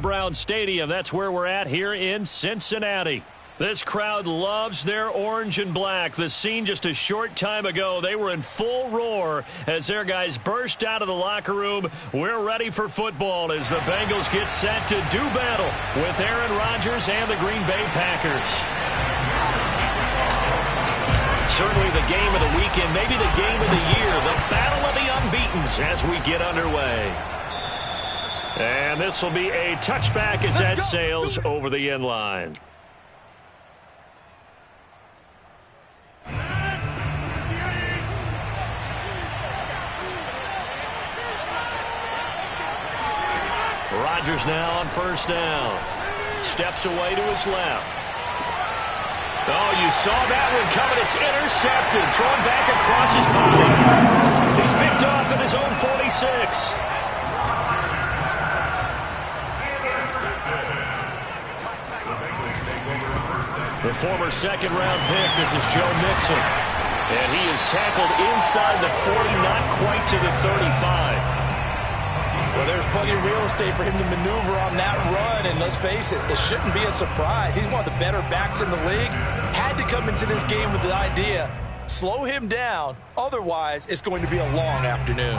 Brown Stadium. That's where we're at here in Cincinnati. This crowd loves their orange and black. The scene just a short time ago, they were in full roar as their guys burst out of the locker room. We're ready for football as the Bengals get set to do battle with Aaron Rodgers and the Green Bay Packers. Certainly the game of the weekend, maybe the game of the year, the battle of the unbeatens as we get underway. And this will be a touchback as that sails over the end line. Rodgers now on first down. Steps away to his left. Oh, you saw that one coming. It's intercepted. Thrown back across his body. He's picked off at his own 46. The former second-round pick, this is Joe Mixon. And he is tackled inside the 40, not quite to the 35. Well, there's plenty of real estate for him to maneuver on that run, and let's face it, it shouldn't be a surprise. He's one of the better backs in the league. Had to come into this game with the idea, slow him down, otherwise it's going to be a long afternoon.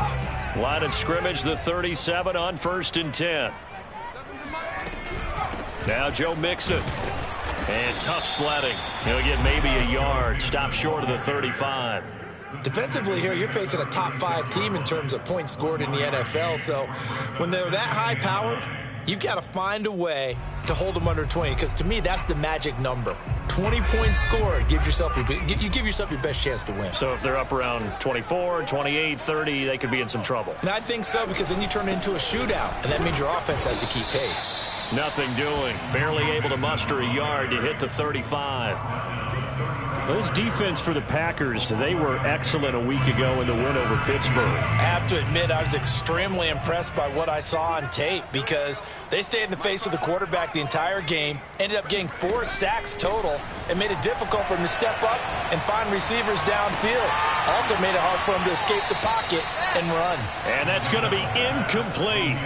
Line of scrimmage, the 37 on 1st and 10. Now Joe Mixon. And tough sledding. He'll get maybe a yard. Stop short of the 35. Defensively here, you're facing a top 5 team in terms of points scored in the NFL. So when they're that high-powered, you've got to find a way to hold them under 20. Because to me, that's the magic number. 20 points scored gives yourself you give yourself your best chance to win. So if they're up around 24, 28, 30, they could be in some trouble. And I think so, because then you turn it into a shootout, and that means your offense has to keep pace. Nothing doing. Barely able to muster a yard to hit the 35. This defense for the Packers, they were excellent a week ago in the win over Pittsburgh. I have to admit, I was extremely impressed by what I saw on tape because they stayed in the face of the quarterback the entire game, ended up getting 4 sacks total, and made it difficult for him to step up and find receivers downfield. Also made it hard for him to escape the pocket and run. And that's going to be incomplete.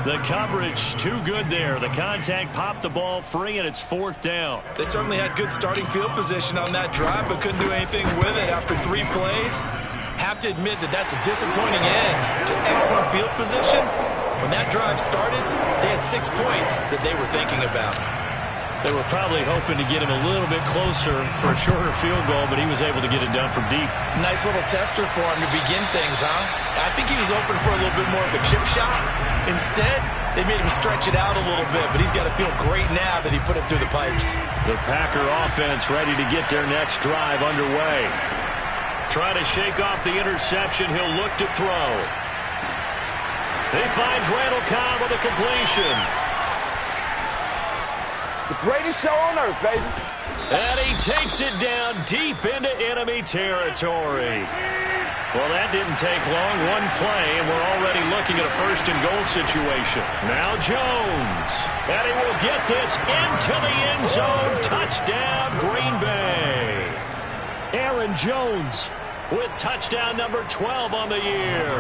The coverage too good there. The contact popped the ball free, and it's 4th down. They certainly had good starting field position on that drive, but couldn't do anything with it after 3 plays. Have to admit that that's a disappointing end to excellent field position. When that drive started, they had 6 points that they were thinking about. They were probably hoping to get him a little bit closer for a shorter field goal, but he was able to get it done from deep. Nice little tester for him to begin things, huh? I think he was open for a little bit more of a chip shot. Instead, they made him stretch it out a little bit, but he's got to feel great now that he put it through the pipes. The Packer offense ready to get their next drive underway. Trying to shake off the interception. He'll look to throw. He finds Randall Cobb with a completion. The greatest show on earth, baby. And he takes it down deep into enemy territory. Well, that didn't take long. One play, and we're already looking at a 1st and goal situation. Now Jones. And he will get this into the end zone. Touchdown, Green Bay. Aaron Jones with touchdown number 12 on the year.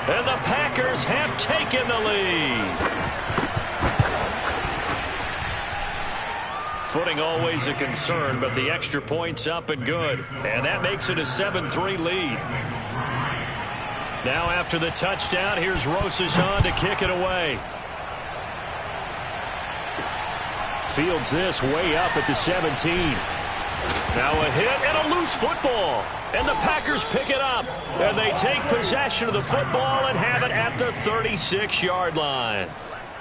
And the Packers have taken the lead. Footing always a concern, but the extra point's up and good. And that makes it a 7-3 lead. Now after the touchdown, here's Rosas on to kick it away. Fields this way up at the 17. Now a hit and a loose football. And the Packers pick it up. And they take possession of the football and have it at the 36-yard line.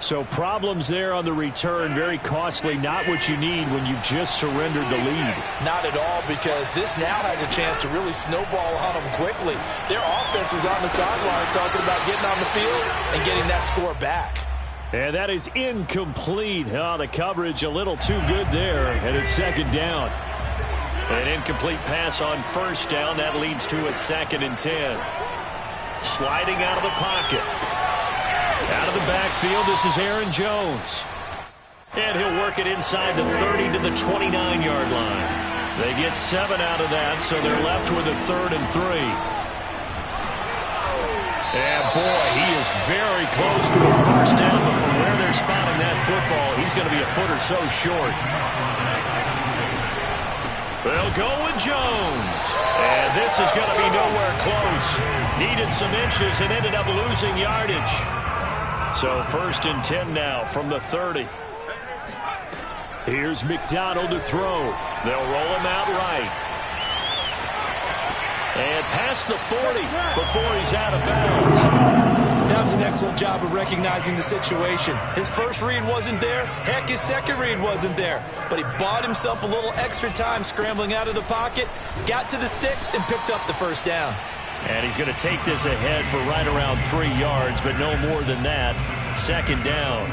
So problems there on the return, very costly, not what you need when you've just surrendered the lead. Not at all, because this now has a chance to really snowball on them quickly. Their offense was on the sidelines talking about getting on the field and getting that score back. And that is incomplete. Oh, the coverage a little too good there, and it's 2nd down. An incomplete pass on 1st down. That leads to a 2nd and 10. Sliding out of the pocket. Out of the backfield, this is Aaron Jones. And he'll work it inside the 30 to the 29-yard line. They get 7 out of that, so they're left with a 3rd and 3. And boy, he is very close to a 1st down, but from where they're spotting that that football, he's going to be a foot or so short. They'll go with Jones. And this is going to be nowhere close. Needed some inches and ended up losing yardage. So 1st and 10 now from the 30. Here's McDonald to throw. They'll roll him out right. And past the 40 before he's out of bounds. That was an excellent job of recognizing the situation. His first read wasn't there. Heck, his second read wasn't there. But he bought himself a little extra time scrambling out of the pocket, got to the sticks, and picked up the first down. And he's going to take this ahead for right around 3 yards, but no more than that. 2nd down.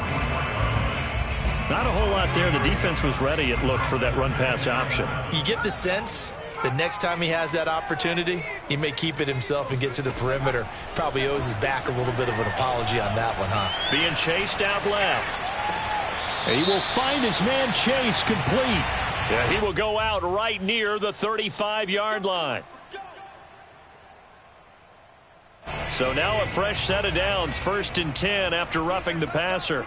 Not a whole lot there. The defense was ready, it looked, for that run-pass option. You get the sense the next time he has that opportunity, he may keep it himself and get to the perimeter. Probably owes his back a little bit of an apology on that one, huh? Being chased out left. And he will find his man Chase complete. Yeah, he will go out right near the 35-yard line. So now a fresh set of downs, 1st and 10 after roughing the passer.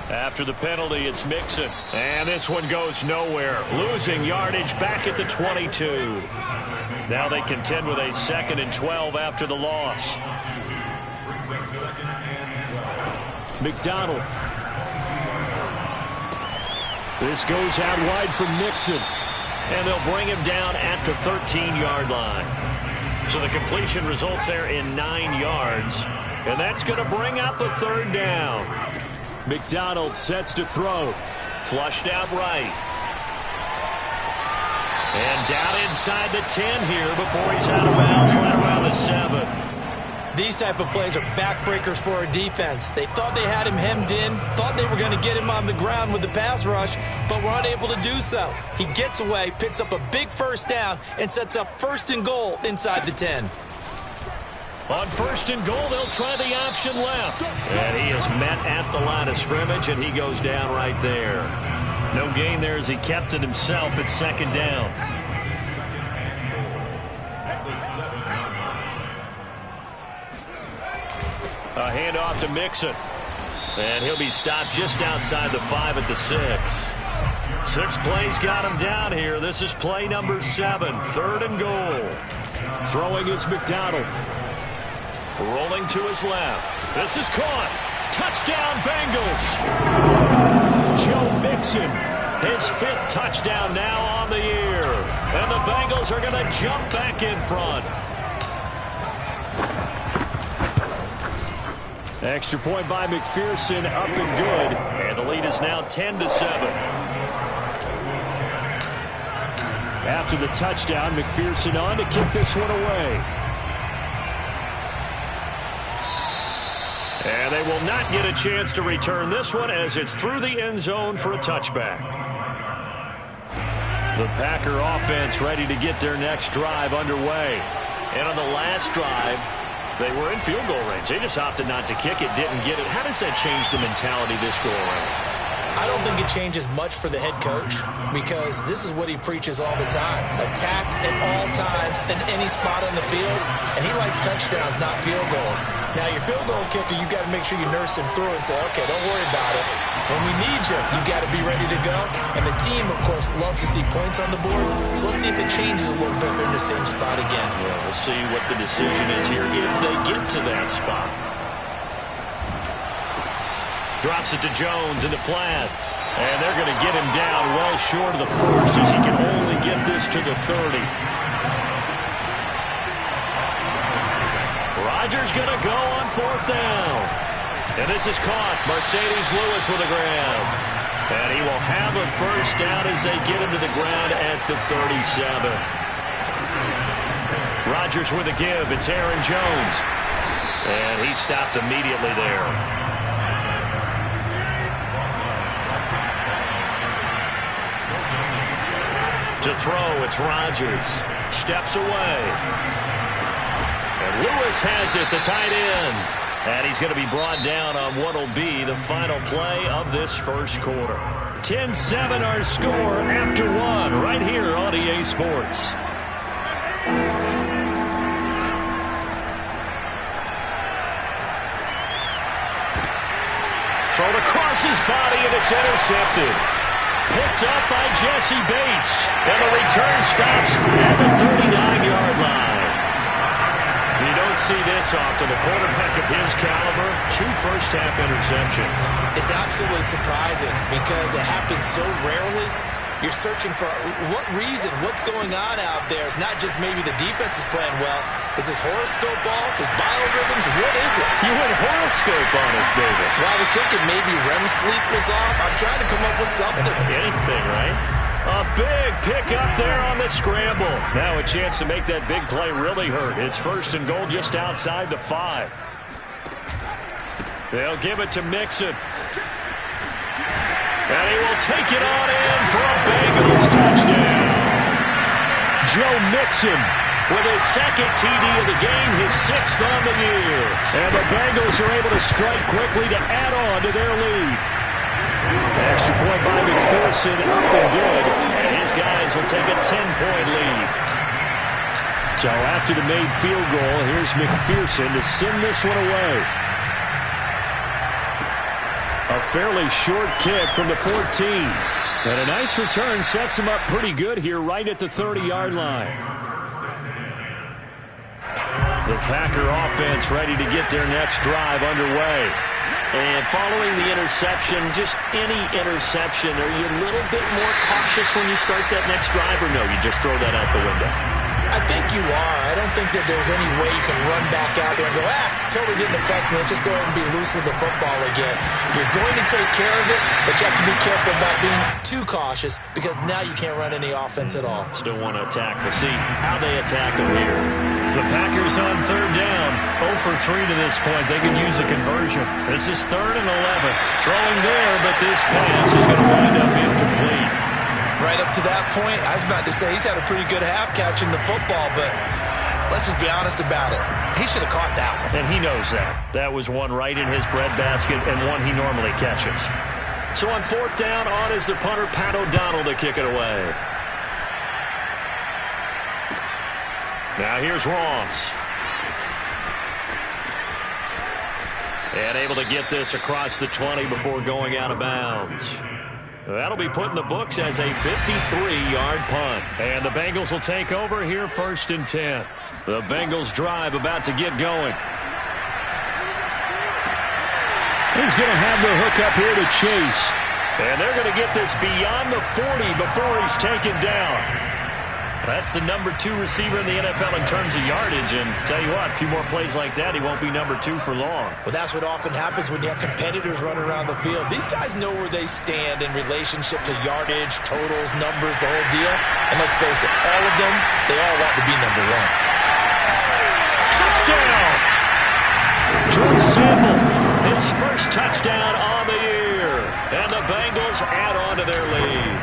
After the penalty, it's Mixon. And this one goes nowhere. Losing yardage back at the 22. Now they contend with a 2nd and 12 after the loss. McDonald. This goes out wide for Mixon. And they'll bring him down at the 13-yard line. So the completion results there in 9 yards. And that's going to bring up a 3rd down. McDonald sets to throw. Flushed out right. And down inside the 10 here before he's out of bounds right around the 7. These type of plays are backbreakers for our defense. They thought they had him hemmed in, thought they were going to get him on the ground with the pass rush, but were unable to do so. He gets away, picks up a big 1st down, and sets up 1st and goal inside the 10. On 1st and goal, they'll try the option left. And he is met at the line of scrimmage, and he goes down right there. No gain there as he kept it himself at 2nd down. A handoff to Mixon. And he'll be stopped just outside the 5 at the 6. 6 plays got him down here. This is play number 7, 3rd and goal. Throwing is McDonald. Rolling to his left. This is caught. Touchdown, Bengals. Joe Mixon, his 5th touchdown now on the year. And the Bengals are going to jump back in front. Extra point by McPherson, up and good. And the lead is now 10-7. After the touchdown, McPherson on to kick this one away. And they will not get a chance to return this one as it's through the end zone for a touchback. The Packer offense ready to get their next drive underway. And on the last drive, they were in field goal range. They just opted not to kick it, didn't get it. How does that change the mentality this go around? I don't think it changes much for the head coach because this is what he preaches all the time. Attack at all times in any spot on the field, and he likes touchdowns, not field goals. Now, your field goal kicker, you got to make sure you nurse him through and say, okay, don't worry about it. When we need you, you got to be ready to go. And the team, of course, loves to see points on the board. So let's see if it changes a little bit if they're in the same spot again. Well, we'll see what the decision is here if they get to that spot. Drops it to Jones in the flat. And they're going to get him down well short of the 1st as he can only get this to the 30. Rodgers going to go on 4th down. And this is caught. Mercedes Lewis with a grab. And he will have a 1st down as they get him to the ground at the 37. Rodgers with a give. It's Aaron Jones. And he stopped immediately there. To throw, it's Rodgers. Steps away. And Lewis has it, the tight end. And he's going to be brought down on what will be the final play of this 1st quarter. 10-7 our score after 1 right here on EA Sports. thrown across his body, and it's intercepted. Picked up by Jesse Bates. And the return stops at the 39-yard line. You don't see this often. A quarterback of his caliber, 2 first-half interceptions. It's absolutely surprising because it happens so rarely. You're searching for what reason, what's going on out there. It's not just maybe the defense is playing well. Is his horoscope off? His biorhythms? What is it? You went horoscope on us, David. Well, I was thinking maybe REM sleep was off. I'm trying to come up with something. Anything, right? A big pick up there on the scramble. Now a chance to make that big play really hurt. It's 1st and goal just outside the 5. They'll give it to Mixon. And he will take it on in for a Bengals touchdown. Joe Mixon with his 2nd TD of the game, his 6th on the year. And the Bengals are able to strike quickly to add on to their lead. Extra point by McPherson, up and good. And his guys will take a 10-point lead. So after the made field goal, here's McPherson to send this one away. A fairly short kick from the 14. And a nice return sets him up pretty good here right at the 30-yard line. The Packer offense ready to get their next drive underway. And following the interception, just any interception, are you a little bit more cautious when you start that next drive, or no, you just throw that out the window? I think you are. I don't think that there's any way you can run back out there and go, totally didn't affect me. Let's just go ahead and be loose with the football again. You're going to take care of it, but you have to be careful about being too cautious because now you can't run any offense at all. Still want to attack. We'll see how they attack them here. The Packers on 3rd down. 0 for 3 to this point. They could use a conversion. This is 3rd and 11. Throwing there, but this pass is going to wind up incomplete. Right up to that point, I was about to say he's had a pretty good half catching the football, but let's just be honest about it. He should have caught that one. And he knows that. That was one right in his breadbasket and one he normally catches. So on 4th down, on is the punter, Pat O'Donnell, to kick it away. Now here's Ross. And able to get this across the 20 before going out of bounds. That'll be put in the books as a 53-yard punt. And the Bengals will take over here 1st and 10. The Bengals drive about to get going. He's going to have the hook up here to Chase. And they're going to get this beyond the 40 before he's taken down. That's the number 2 receiver in the NFL in terms of yardage. And tell you what, a few more plays like that, he won't be number 2 for long. Well, that's what often happens when you have competitors running around the field. These guys know where they stand in relationship to yardage, totals, numbers, the whole deal. And let's face it, all of them, they all want to be number 1. Touchdown! Drew Sample, his first touchdown on the year. And the Bengals add on to their lead.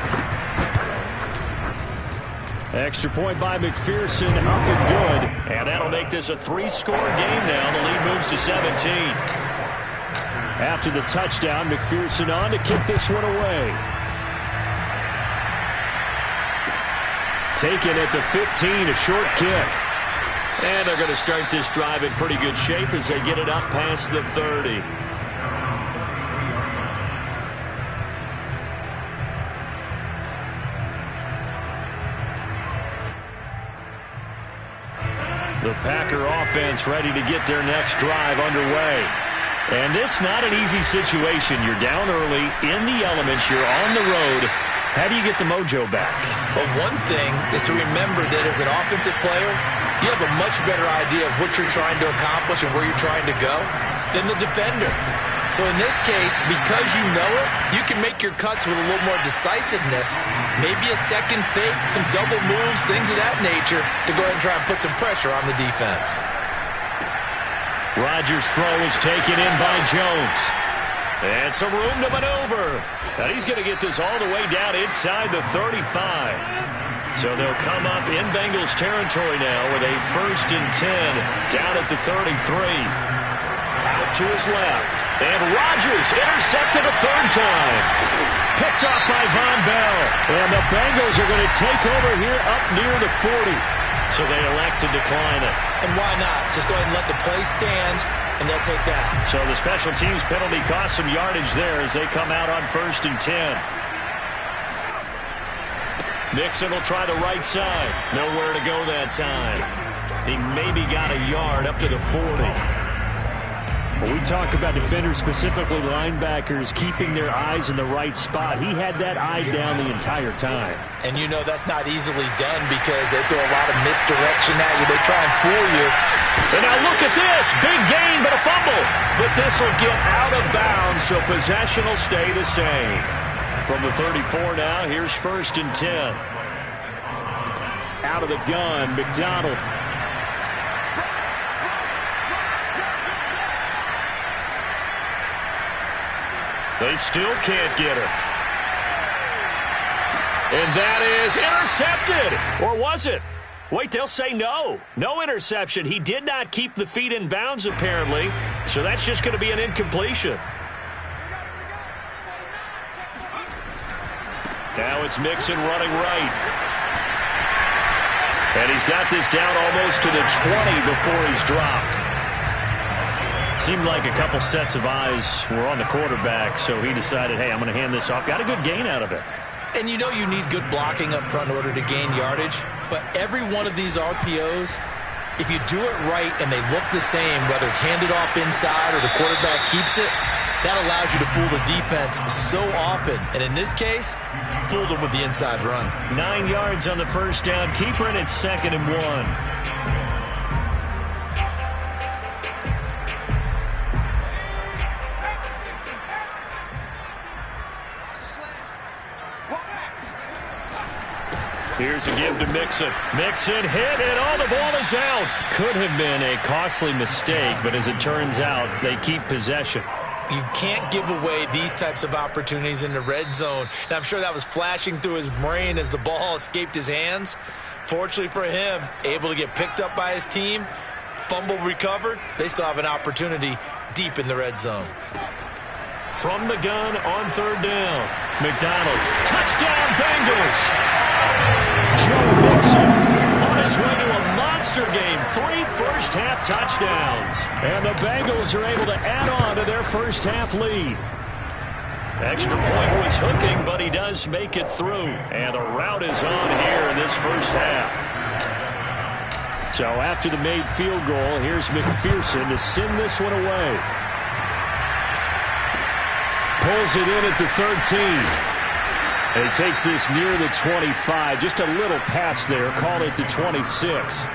Extra point by McPherson, up and good. And that'll make this a 3-score game now. The lead moves to 17. After the touchdown, McPherson on to kick this one away. Taken at the 15, a short kick. And they're going to start this drive in pretty good shape as they get it up past the 30. The Packer offense ready to get their next drive underway. And this not an easy situation. You're down early, in the elements, you're on the road. How do you get the mojo back? Well, one thing is to remember that as an offensive player, you have a much better idea of what you're trying to accomplish and where you're trying to go than the defender. So in this case, because you know it, you can make your cuts with a little more decisiveness. Maybe a second fake, some double moves, things of that nature to go ahead and try and put some pressure on the defense. Rodgers' throw is taken in by Jones. And some room to maneuver. And he's going to get this all the way down inside the 35. So they'll come up in Bengals territory now with a 1st and 10 down at the 33. Out to his left. And Rodgers intercepted a 3rd time. Picked off by Von Bell. And the Bengals are going to take over here up near the 40. So they elect to decline it. And why not? Just go ahead and let the play stand, and they'll take that. So the special teams penalty cost some yardage there as they come out on 1st and 10. Mixon will try the right side. Nowhere to go that time. He maybe got a yard up to the 40. When we talk about defenders, specifically linebackers, keeping their eyes in the right spot, he had that eye down the entire time. And you know that's not easily done because they throw a lot of misdirection at you. They try and fool you. And now look at this. Big gain, but a fumble. But this will get out of bounds, so possession will stay the same. From the 34 now, here's 1st and 10. Out of the gun, McDonald. They still can't get her. And that is intercepted. Or was it? Wait, they'll say no. No interception. He did not keep the feet in bounds, apparently. So that's just going to be an incompletion. Now it's Mixon running right. And he's got this down almost to the 20 before he's dropped. Seemed like a couple sets of eyes were on the quarterback, so he decided, hey, I'm going to hand this off. Got a good gain out of it. And you know you need good blocking up front in order to gain yardage. But every one of these RPOs, if you do it right and they look the same, whether it's handed off inside or the quarterback keeps it, that allows you to fool the defense so often. And in this case, fooled them with the inside run. 9 yards on the first down. Keeper, and it's 2nd and 1. Here's a give to Mixon. Mixon hit, and all the ball is out. Could have been a costly mistake, but as it turns out, they keep possession. You can't give away these types of opportunities in the red zone. And I'm sure that was flashing through his brain as the ball escaped his hands. Fortunately for him, able to get picked up by his team, fumble recovered. They still have an opportunity deep in the red zone. From the gun on 3rd down. McDonald, touchdown Bengals. Joe Mixon on his way to a monster game. 3 first-half touchdowns. And the Bengals are able to add on to their first-half lead. Extra point was hooking, but he does make it through. And the route is on here in this first half. So after the made field goal, here's McPherson to send this one away. Pulls it in at the 13. And he takes this near the 25. Just a little pass there. Call it the 26.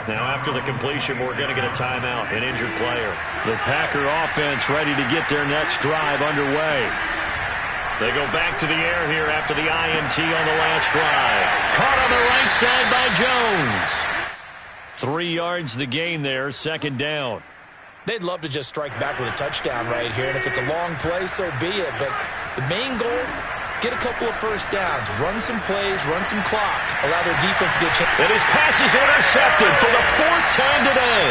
Now after the completion, we're going to get a timeout, an injured player. The Packer offense ready to get their next drive underway. They go back to the air here after the INT on the last drive. Caught on the right side by Jones. 3 yards the gain there, 2nd down. They'd love to just strike back with a touchdown right here, and if it's a long play, so be it. But the main goal, get a couple of first downs, run some plays, run some clock, allow their defense to get a chance. And his pass is intercepted for the 4th time today.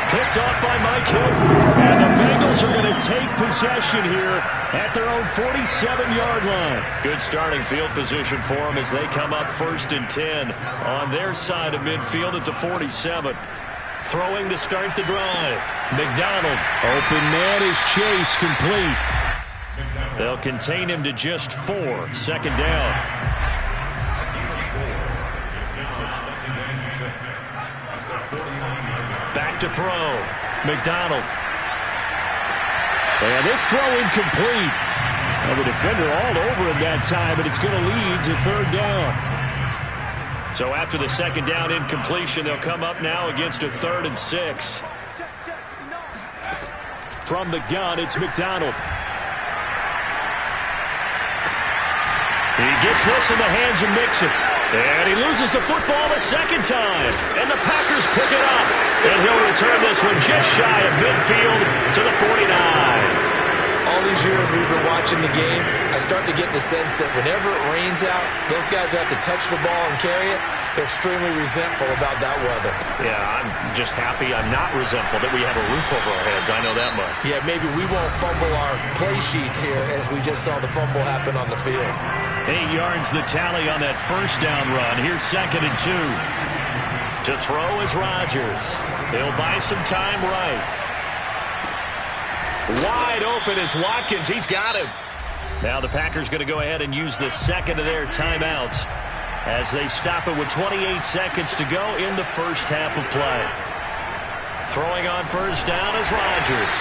Picked off by Mike Hilton. And the Bengals are going to take possession here at their own 47-yard line. Good starting field position for them as they come up 1st and 10 on their side of midfield at the 47. Throwing to start the drive. McDonald. Open man is Chase, complete. They'll contain him to just 4. 2nd down. Back to throw. McDonald. And this throw incomplete. Well, the defender all over him that time, and it's going to lead to 3rd down. So after the 2nd down incompletion, they'll come up now against a 3rd and 6. From the gun, it's McDonald. He gets this in the hands of Mixon. And he loses the football a 2nd time. And the Packers pick it up. And he'll return this one just shy of midfield to the 49. All these years we've been watching the game, I start to get the sense that whenever it rains out, those guys who have to touch the ball and carry it, they're extremely resentful about that weather. Yeah, I'm just happy I'm not resentful that we have a roof over our heads. I know that much. Yeah, maybe we won't fumble our play sheets here as we just saw the fumble happen on the field. 8 yards the tally on that first down run. Here's 2nd and 2. To throw is Rodgers. He'll buy some time right. Wide open is Watkins. He's got him. Now the Packers going to go ahead and use the second of their timeouts as they stop it with 28 seconds to go in the first half of play. Throwing on first down is Rodgers.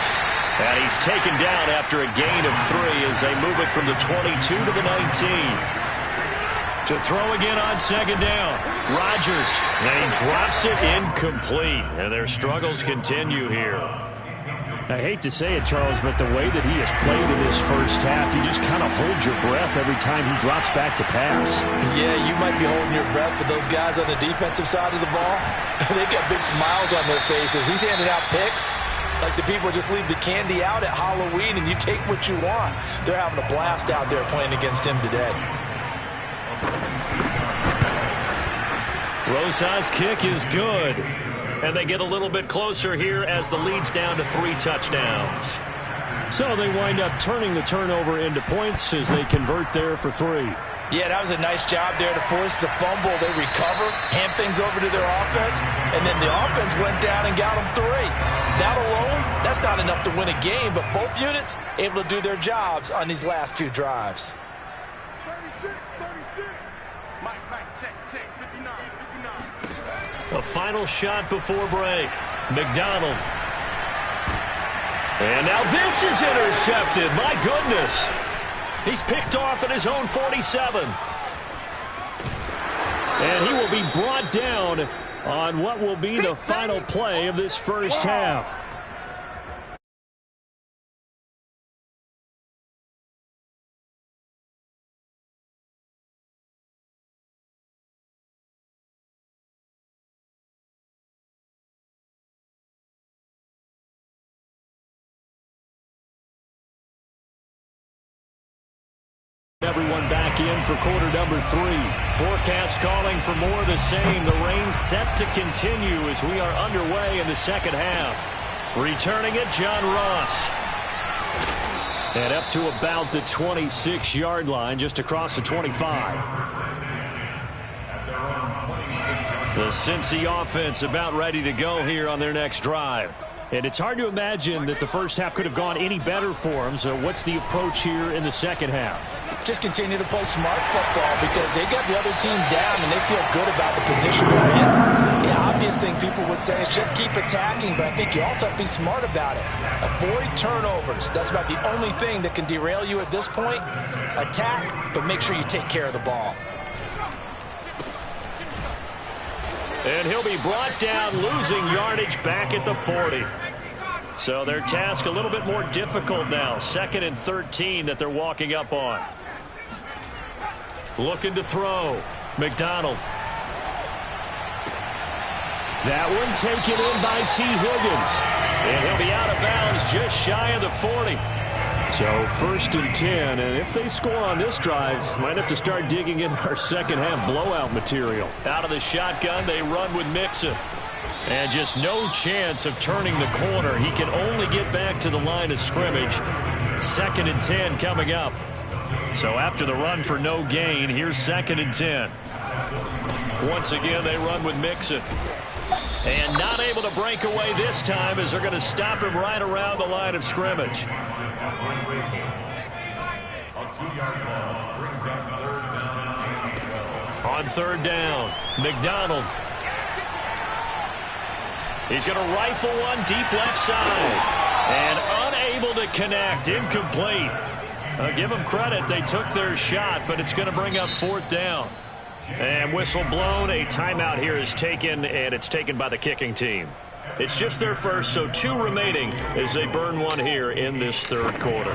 And he's taken down after a gain of 3 as they move it from the 22 to the 19. To throw again on second down. Rodgers. And he drops it incomplete. And their struggles continue here. I hate to say it, Charles, but the way that he has played in this first half, you just kind of hold your breath every time he drops back to pass. Yeah, you might be holding your breath, but those guys on the defensive side of the ball, they got big smiles on their faces. He's handing out picks like the people just leave the candy out at Halloween and you take what you want. They're having a blast out there playing against him today. Rosas' kick is good. And they get a little bit closer here as the lead's down to 3 touchdowns. So they wind up turning the turnover into points as they convert there for 3. Yeah, that was a nice job there to force the fumble. They recover, hand things over to their offense, and then the offense went down and got them 3. That alone, that's not enough to win a game, but both units able to do their jobs on these last 2 drives. 36. Mike, check, 59. A final shot before break. McDonald. And now this is intercepted. My goodness. He's picked off at his own 47. And he will be brought down on what will be the final play of this first half. Everyone back in for quarter number 3. Forecast calling for more of the same. The rain set to continue as we are underway in the second half. Returning it, John Ross. And up to about the 26-yard line, just across the 25. The Cincy offense about ready to go here on their next drive. And it's hard to imagine that the first half could have gone any better for them. So what's the approach here in the second half? Just continue to play smart football because they got the other team down and they feel good about the position they're in. The obvious thing people would say is just keep attacking, but I think you also have to be smart about it. Avoid turnovers. That's about the only thing that can derail you at this point. Attack, but make sure you take care of the ball. And he'll be brought down, losing yardage back at the 40. So their task a little bit more difficult now. 2nd and 13 that they're walking up on. Looking to throw. McDonald. That one taken in by T. Higgins. And he'll be out of bounds just shy of the 40. So 1st and 10, and if they score on this drive, might have to start digging in our second half blowout material. Out of the shotgun, they run with Mixon. And just no chance of turning the corner. He can only get back to the line of scrimmage. 2nd and 10 coming up. So after the run for no gain, here's 2nd and 10. Once again, they run with Mixon. And not able to break away this time as they're going to stop him right around the line of scrimmage. On 3rd down, McDonald. He's going to rifle one deep left side. And unable to connect. Incomplete. Give them credit. They took their shot, but it's going to bring up 4th down. And whistle blown. A timeout here is taken, and it's taken by the kicking team. It's just their first, so 2 remaining as they burn one here in this 3rd quarter.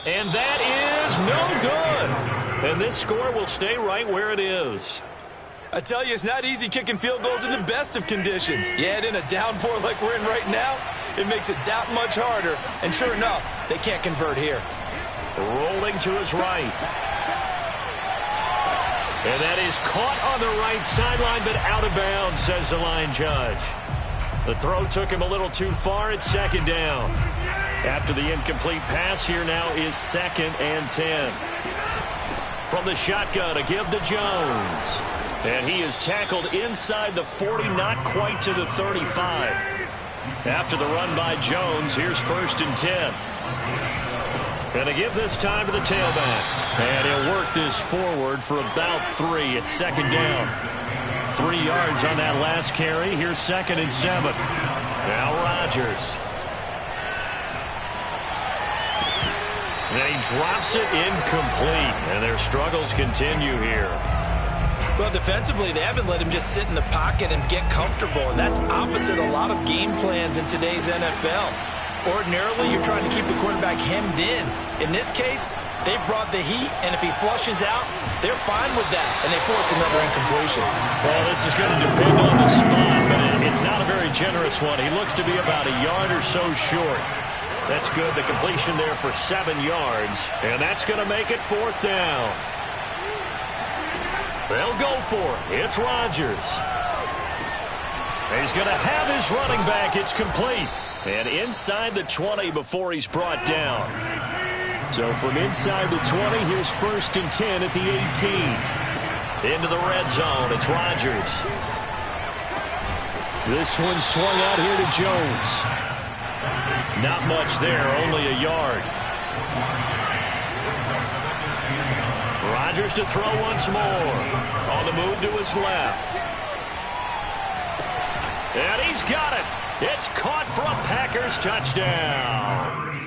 And that is no good. And this score will stay right where it is. I tell you, it's not easy kicking field goals in the best of conditions. You add in a downpour like we're in right now, it makes it that much harder. And sure enough, they can't convert here. Rolling to his right. And that is caught on the right sideline, but out of bounds, says the line judge. The throw took him a little too far. It's 2nd down. After the incomplete pass, here now is 2nd and 10. From the shotgun, a give to Jones. And he is tackled inside the 40, not quite to the 35. After the run by Jones, here's 1st and 10. And to give this time to the tailback. And he'll work this forward for about 3. It's 2nd down. 3 yards on that last carry. Here's 2nd and 7. Now Rodgers. And he drops it incomplete. And their struggles continue here. Well, defensively, they haven't let him just sit in the pocket and get comfortable, and that's opposite a lot of game plans in today's NFL. Ordinarily, you're trying to keep the quarterback hemmed in. In this case, they brought the heat, and if he flushes out, they're fine with that, and they force another incompletion. Well, this is going to depend on the spot, but it's not a very generous one. He looks to be about a yard or so short. That's good. The completion there for 7 yards, and that's going to make it 4th down. They'll go for it. It's Rodgers. He's going to have his running back. It's complete. And inside the 20 before he's brought down. So from inside the 20, here's 1st and 10 at the 18. Into the red zone. It's Rodgers. This one swung out here to Jones. Not much there, only a yard. Rodgers to throw once more. On the move to his left. And he's got it. It's caught for a Packers touchdown.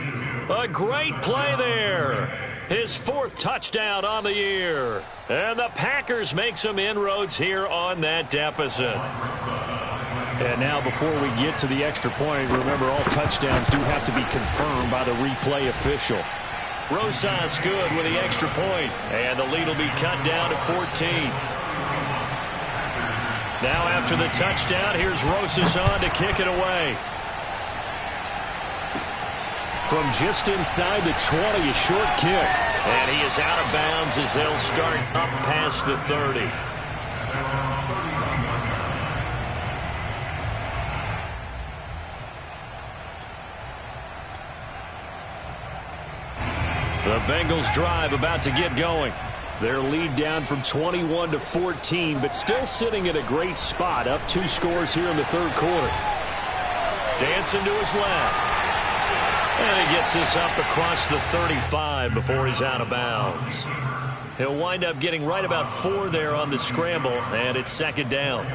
A great play there. His 4th touchdown on the year. And the Packers make some inroads here on that deficit. And now before we get to the extra point, remember all touchdowns do have to be confirmed by the replay official. Rosas good with the extra point. And the lead will be cut down to 14. Now after the touchdown, here's Rosas on to kick it away. From just inside the 20, a short kick. And he is out of bounds as they'll start up past the 30. The Bengals drive about to get going. Their lead down from 21 to 14, but still sitting at a great spot, up 2 scores here in the 3rd quarter. Dancing to his left. And he gets this up across the 35 before he's out of bounds. He'll wind up getting right about 4 there on the scramble, and it's 2nd down.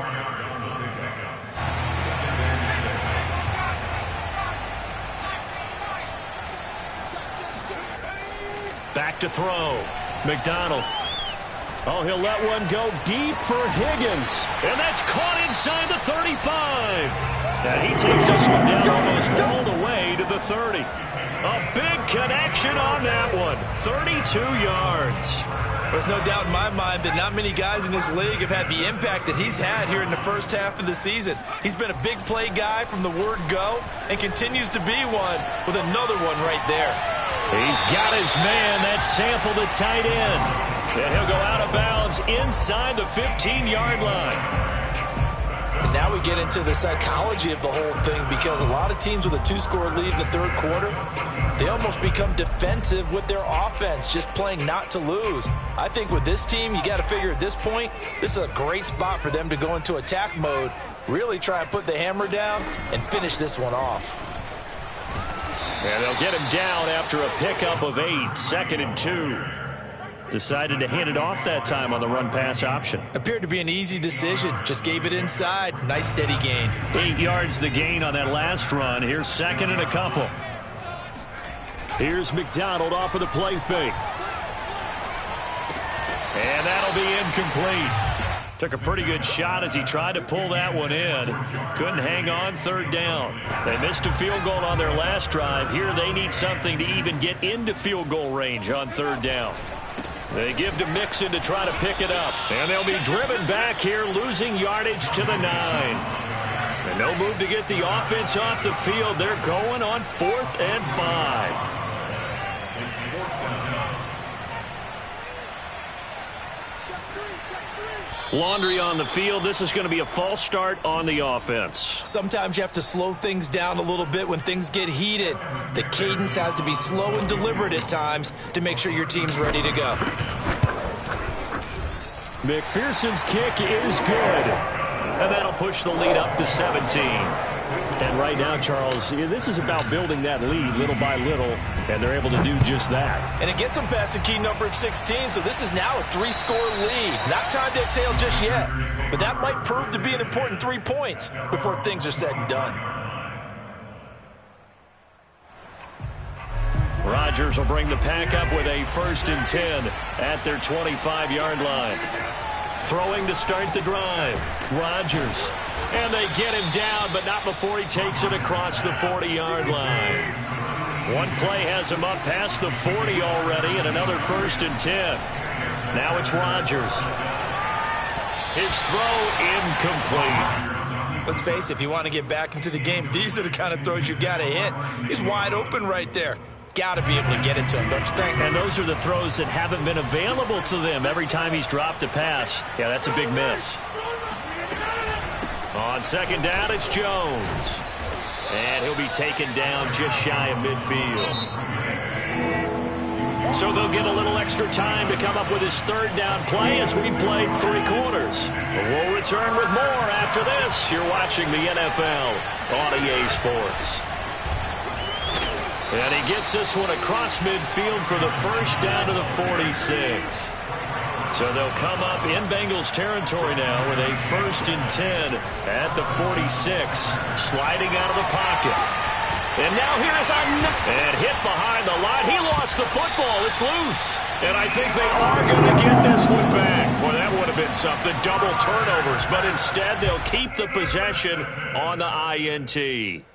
Back to throw. McDonald. Oh, he'll let one go deep for Higgins. And that's caught inside the 35. And he takes this one down almost all the way to the 30. A big connection on that one. 32 yards. There's no doubt in my mind that not many guys in this league have had the impact that he's had here in the first half of the season. He's been a big play guy from the word go and continues to be one with another one right there. He's got his man. That's Sample, the tight end. And he'll go out of bounds inside the 15-yard line. And now we get into the psychology of the whole thing, because a lot of teams with a 2-score lead in the 3rd quarter, they almost become defensive with their offense, just playing not to lose. I think with this team, you got to figure at this point, this is a great spot for them to go into attack mode, really try and put the hammer down and finish this one off. And they'll get him down after a pickup of 8, 2nd and 2. Decided to hand it off that time on the run-pass option. Appeared to be an easy decision. Just gave it inside. Nice steady gain. 8 yards the gain on that last run. Here's 2nd and a couple. Here's McDonald off of the play fake. And that'll be incomplete. Took a pretty good shot as he tried to pull that one in. Couldn't hang on, 3rd down. They missed a field goal on their last drive. Here they need something to even get into field goal range on 3rd down. They give to Mixon to try to pick it up. And they'll be driven back here, losing yardage to the 9. And no move to get the offense off the field. They're going on 4th and 5. Laundry on the field. This is going to be a false start on the offense. Sometimes you have to slow things down a little bit when things get heated. The cadence has to be slow and deliberate at times to make sure your team's ready to go. McPherson's kick is good. And that'll push the lead up to 17. And right now, Charles, this is about building that lead little by little, and they're able to do just that. And it gets them past the key number of 16, so this is now a 3-score lead. Not time to exhale just yet, but that might prove to be an important 3 points before things are said and done. Rodgers will bring the pack up with a 1st and 10 at their 25-yard line. Throwing to start the drive. Rodgers. And they get him down, but not before he takes it across the 40-yard line. One play has him up past the 40 already, and another 1st and 10. Now it's Rodgers. His throw incomplete. Let's face it, if you want to get back into the game, these are the kind of throws you got to hit. He's wide open right there. Got to be able to get it to him, don't you think? And those are the throws that haven't been available to them every time he's dropped a pass. Yeah, that's a big miss. On 2nd down, it's Jones. And he'll be taken down just shy of midfield. So they'll get a little extra time to come up with his 3rd down play as we played 3 quarters. We'll return with more after this. You're watching the NFL on EA Sports. And he gets this one across midfield for the 1st down to the 46. So they'll come up in Bengals territory now with a 1st and 10 at the 46. Sliding out of the pocket. And now here's and hit behind the line. He lost the football. It's loose. And I think they are going to get this one back. Well, that would have been something. Double turnovers. But instead, they'll keep the possession on the INT.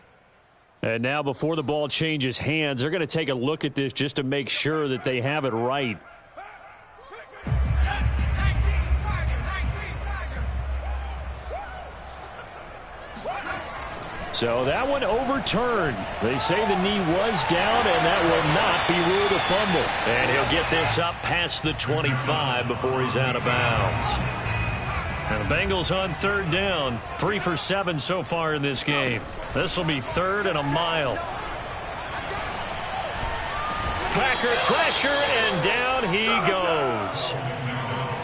And now before the ball changes hands, they're going to take a look at this just to make sure that they have it right. So that one overturned. They say the knee was down, and that will not be ruled a fumble. And he'll get this up past the 25 before he's out of bounds. And the Bengals on 3rd down. 3 for 7 so far in this game. This will be 3rd and a mile. Packer pressure, and down he goes.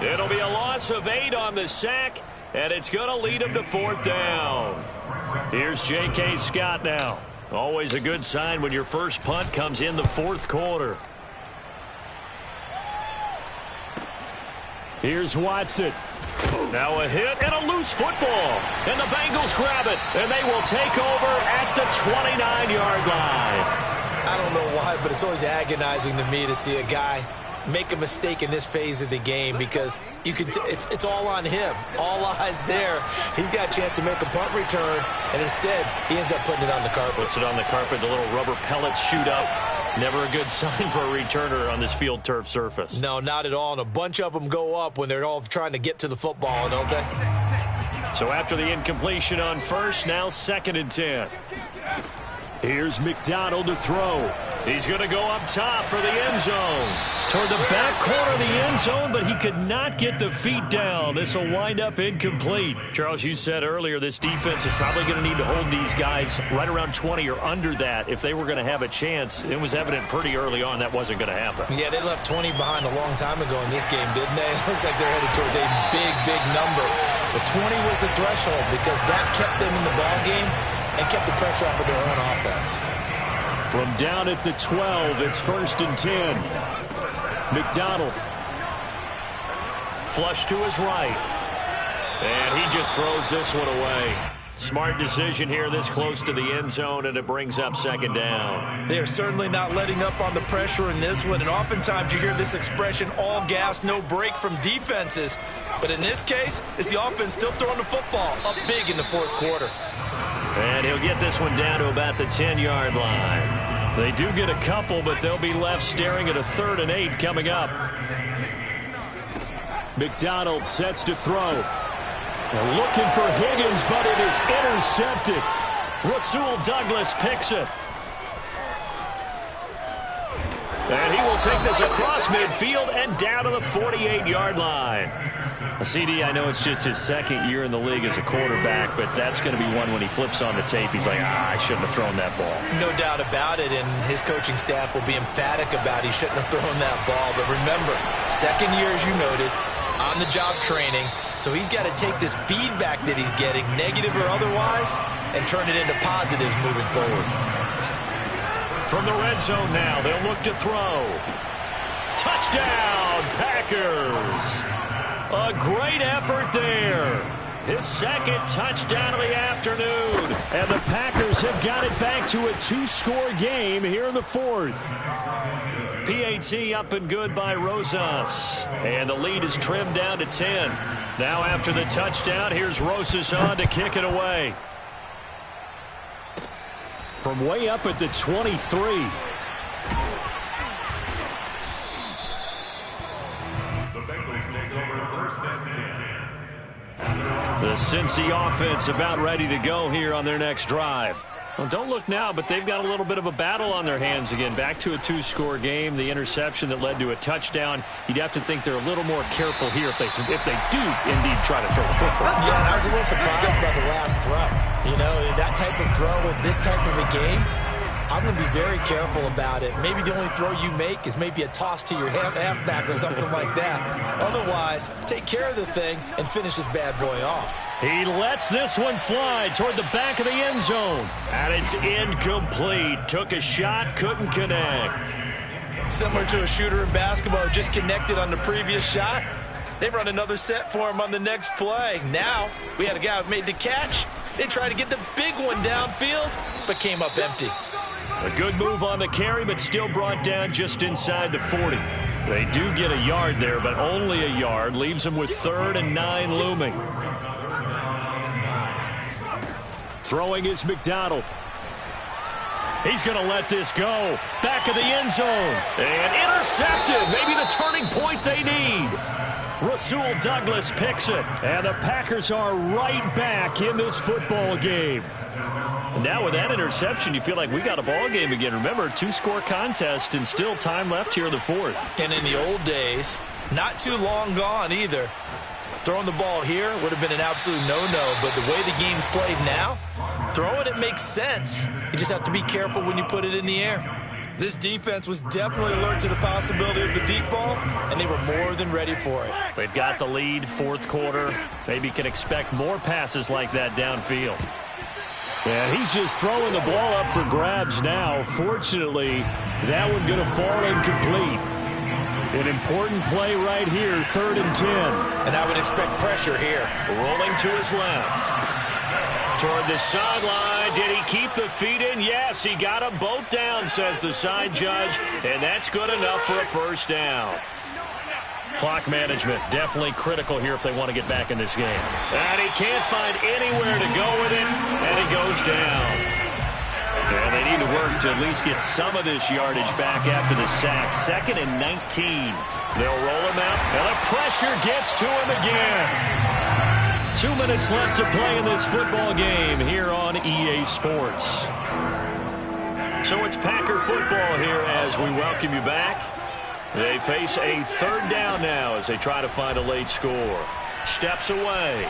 It'll be a loss of 8 on the sack, and it's going to lead him to 4th down. Here's J.K. Scott now. Always a good sign when your first punt comes in the 4th quarter. Here's Watson. Now a hit and a loose football. And the Bengals grab it. And they will take over at the 29-yard line. I don't know why, but it's always agonizing to me to see a guy make a mistake in this phase of the game because you can it's all on him. All eyes there. He's got a chance to make a punt return, and instead he ends up putting it on the carpet. Puts it on the carpet. The little rubber pellets shoot up. Never a good sign for a returner on this field turf surface. No, not at all. And a bunch of them go up when they're all trying to get to the football, don't they? So after the incompletion on 1st, now 2nd and 10. Here's McDonald to throw. He's going to go up top for the end zone. Toward the back corner of the end zone, but he could not get the feet down. This will wind up incomplete. Charles, you said earlier this defense is probably going to need to hold these guys right around 20 or under that if they were going to have a chance. It was evident pretty early on that wasn't going to happen. Yeah, they left 20 behind a long time ago in this game, didn't they? It looks like they're headed towards a big, big number. But 20 was the threshold because that kept them in the ball game and kept the pressure off of their own offense. From down at the 12, it's 1st and 10. McDonald. Flush to his right. And he just throws this one away. Smart decision here this close to the end zone, and it brings up 2nd down. They're certainly not letting up on the pressure in this one, and oftentimes you hear this expression, all gas, no break from defenses. But in this case, it's the offense still throwing the football up big in the 4th quarter. And he'll get this one down to about the 10-yard line. They do get a couple, but they'll be left staring at a 3rd and 8 coming up. McDonald sets to throw. They're looking for Higgins, but it is intercepted. Rasul Douglas picks it. And he will take this across midfield and down to the 48-yard line. CD, I know it's just his 2nd year in the league as a quarterback, but that's going to be one when he flips on the tape. He's like, I shouldn't have thrown that ball. No doubt about it, and his coaching staff will be emphatic about he shouldn't have thrown that ball. But remember, 2nd year, as you noted, on-the-job training, so he's got to take this feedback that he's getting, negative or otherwise, and turn it into positives moving forward. From the red zone now, they'll look to throw. Touchdown, Packers! A great effort there. His second touchdown of the afternoon. And the Packers have got it back to a 2-score game here in the fourth. PAT up and good by Rosas. And the lead is trimmed down to 10. Now after the touchdown, here's Rosas on to kick it away. From way up at the 23. The Cincy offense about ready to go here on their next drive. Well, don't look now, but they've got a little bit of a battle on their hands again. Back to a 2-score game. The interception that led to a touchdown. You'd have to think they're a little more careful here if they do indeed try to throw the football. Yeah, and I was a little surprised by the last throw. You know, that type of throw with this type of a game, I'm going to be very careful about it. Maybe the only throw you make is maybe a toss to your halfback or something like that. Otherwise, take care of the thing and finish this bad boy off. He lets this one fly toward the back of the end zone. And it's incomplete. Took a shot, couldn't connect. Similar to a shooter in basketball who just connected on the previous shot. They run another set for him on the next play. Now, we had a guy who made the catch. They tried to get the big one downfield, but came up empty. A good move on the carry, but still brought down just inside the 40. They do get a yard there, but only a yard. Leaves them with 3rd and 9 looming. Throwing is McDonald. He's going to let this go. Back of the end zone. And intercepted. Maybe the turning point they need. Rasul Douglas picks it. And the Packers are right back in this football game. And now with that interception, you feel like we got a ball game again. Remember, 2-score contest and still time left here in the fourth. And in the old days, not too long gone either, throwing the ball here would have been an absolute no-no. But the way the game's played now, throwing it makes sense. You just have to be careful when you put it in the air. This defense was definitely alert to the possibility of the deep ball, and they were more than ready for it. They've got the lead, fourth quarter. Maybe can expect more passes like that downfield. And he's just throwing the ball up for grabs now. Fortunately, that one going to fall incomplete. An important play right here, 3rd and 10. And I would expect pressure here. Rolling to his left. Toward the sideline. Did he keep the feet in? Yes, he got them both down, says the side judge. And that's good enough for a first down. Clock management definitely critical here if they want to get back in this game. And he can't find anywhere to go with it, and he goes down. And they need to work to at least get some of this yardage back after the sack. 2nd and 19. They'll roll him out, and the pressure gets to him again. 2 minutes left to play in this football game here on EA Sports. So it's Packer football here as we welcome you back. They face a 3rd down now as they try to find a late score. Steps away.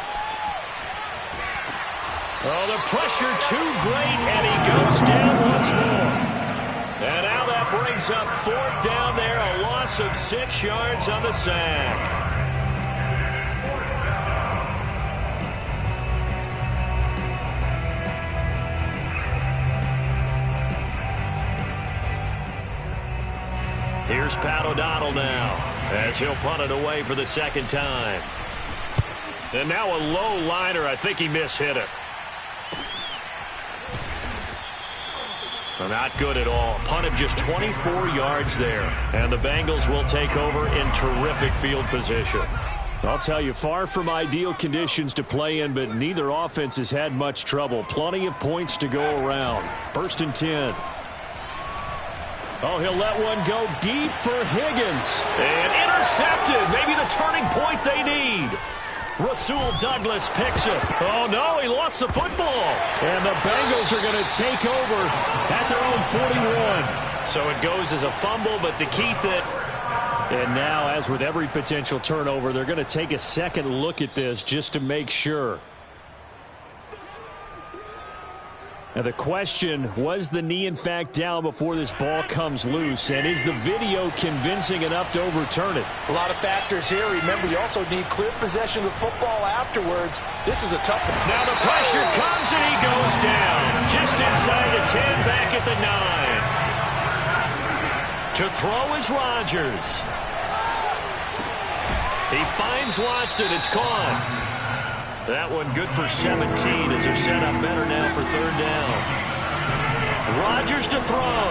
Oh, the pressure too great, and he goes down once more. And now that brings up 4th down there, a loss of 6 yards on the sack. Here's Pat O'Donnell now as he'll punt it away for the 2nd time. And now a low liner. I think he mishit it. Well, not good at all. Punt of just 24 yards there. And the Bengals will take over in terrific field position. I'll tell you, far from ideal conditions to play in, but neither offense has had much trouble. Plenty of points to go around. 1st and 10. Oh, he'll let one go deep for Higgins. And intercepted. Maybe the turning point they need. Rasul Douglas picks it. Oh, no, he lost the football. And the Bengals are going to take over at their own 41. So it goes as a fumble, but the key that... And now, as with every potential turnover, they're going to take a second look at this just to make sure. Now the question, was the knee in fact down before this ball comes loose? And is the video convincing enough to overturn it? A lot of factors here. Remember, you also need clear possession of the football afterwards. This is a tough one. Now the pressure comes and he goes down. Just inside the 10, back at the 9. To throw is Rodgers. He finds Watson. It's caught. That one good for 17 as they're set up better now for third down. Rodgers to throw.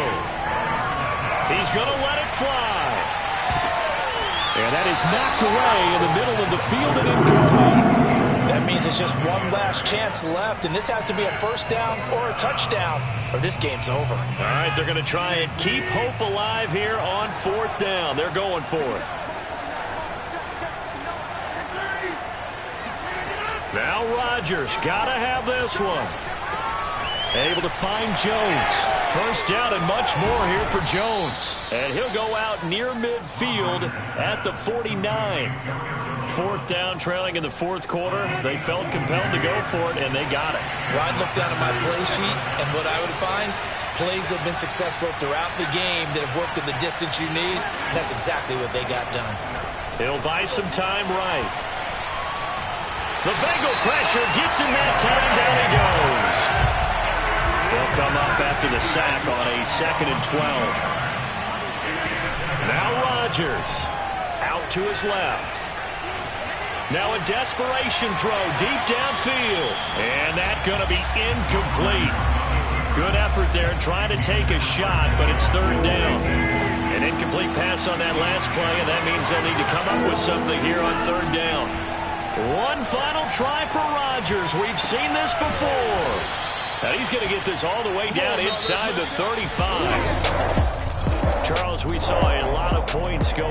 He's going to let it fly. And that is knocked away in the middle of the field and incomplete. That means it's just one last chance left, and this has to be a first down or a touchdown, or this game's over. All right, they're going to try and keep hope alive here on fourth down. They're going for it. Now Rodgers, gotta have this one. Able to find Jones. First down and much more here for Jones. And he'll go out near midfield at the 49. Fourth down, trailing in the fourth quarter. They felt compelled to go for it, and they got it. Well, I'd look down at my play sheet, and what I would find, plays have been successful throughout the game that have worked at the distance you need. And that's exactly what they got done. He'll buy some time right. The Bengal pressure gets him that time. Down he goes. They'll come up after the sack on a 2nd and 12. Now Rodgers out to his left. Now a desperation throw deep downfield. And that's going to be incomplete. Good effort there trying to take a shot, but it's third down. An incomplete pass on that last play, and that means they'll need to come up with something here on third down. One final try for Rodgers. We've seen this before. Now he's going to get this all the way down inside the 35. Charles, we saw a lot of points go